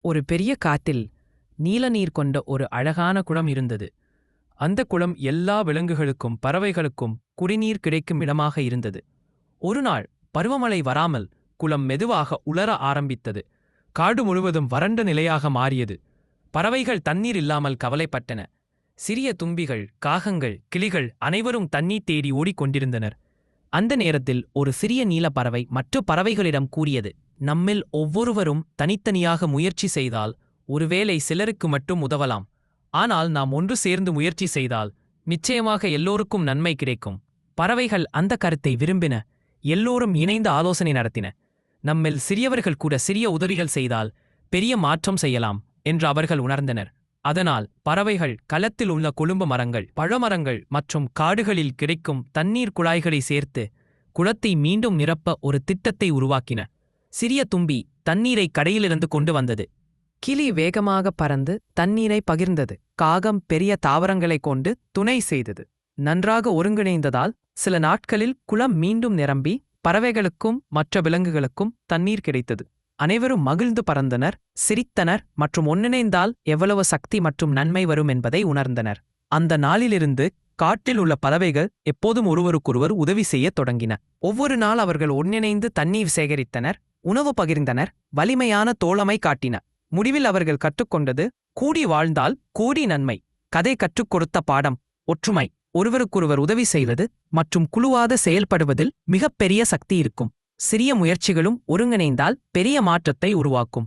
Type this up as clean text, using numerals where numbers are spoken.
ஒரு பெரிய காட்டில் நீல நீர் கொண்ட ஒரு அழகான குளம் இருந்தது. அந்த குளம் எல்லா விலங்குகளுக்கும் பறவைகளுக்கும் குடிநீர் கிடைக்கும் இடமாக இருந்தது. ஒரு நாள் பருவமழை வராமல் குளம் மெதுவாக உலர ஆரம்பித்தது. காடு முழுவதும் வறண்ட நிலையாக மாறியது. பறவைகள் தண்ணீர் இல்லாமல் கவலைப்பட்டன. சிறிய தும்பிகள், காகங்கள், கிளிகள் அனைவரும் தண்ணீர் தேடி ஓடிக்கொண்டிருந்தனர். அந்த நேரத்தில் ஒரு சிறிய நீலப் பறவை மற்ற பறவைகளிடம் கூறியது, நம்மில் ஒவ்வொருவரும் தனித்தனியாக முயற்சி செய்தால் ஒருவேளை சிலருக்கு மட்டும் உதவலாம். ஆனால் நாம் ஒன்று சேர்ந்து முயற்சி செய்தால் நிச்சயமாக எல்லோருக்கும் நன்மை கிடைக்கும். பறவைகள் அந்த கருத்தை விரும்பின. எல்லோரும் இணைந்து ஆலோசனை நடத்தின. நம்மில் சிறியவர்கள் கூட சிறிய உதவிகள் செய்தால் பெரிய மாற்றம் செய்யலாம் என்று அவர்கள் உணர்ந்தனர். அதனால் பறவைகள் களத்தில் உள்ள கொழும்பு மரங்கள், பழமரங்கள் மற்றும் காடுகளில் கிடைக்கும் தண்ணீர் குழாய்களை சேர்த்து குளத்தை மீண்டும் நிரப்ப ஒரு திட்டத்தை உருவாக்கின. சிறிய தும்பி தண்ணீரை கடையிலிருந்து கொண்டு வந்தது. கிளி வேகமாக பறந்து தண்ணீரை பகிர்ந்தது. காகம் பெரிய தாவரங்களைக் கொண்டு துணை செய்தது. நன்றாக ஒருங்கிணைந்ததால் சில நாட்களில் குளம் மீண்டும் நிரம்பி பறவைகளுக்கும் மற்ற விலங்குகளுக்கும் தண்ணீர் கிடைத்தது. அனைவரும் மகிழ்ந்து பறந்தனர், சிரித்தனர் மற்றும் ஒன்றிணைந்தால் எவ்வளவு சக்தி மற்றும் நன்மை வரும் என்பதை உணர்ந்தனர். அந்த நாளிலிருந்து காட்டில் உள்ள பறவைகள் எப்போதும் ஒருவருக்கொருவர் உதவி செய்யத் தொடங்கின. ஒவ்வொரு நாள் அவர்கள் ஒன்றிணைந்து தண்ணீர் சேகரித்தனர், உணவு பகிர்ந்தனர், வலிமையான தோழமை காட்டினர். முடிவில் அவர்கள் கற்றுக்கொண்டது, கூடி வாழ்ந்தால் கோடி நன்மை. கதை கற்றுக் கொடுத்த பாடம் ஒற்றுமை, ஒருவருக்கொருவர் உதவி செய்வது மற்றும் குழுவாக செயல்படுவதில் மிகப்பெரிய சக்தி இருக்கும். சிறிய முயற்சிகளும் ஒருங்கிணைந்தால் பெரிய மாற்றத்தை உருவாக்கும்.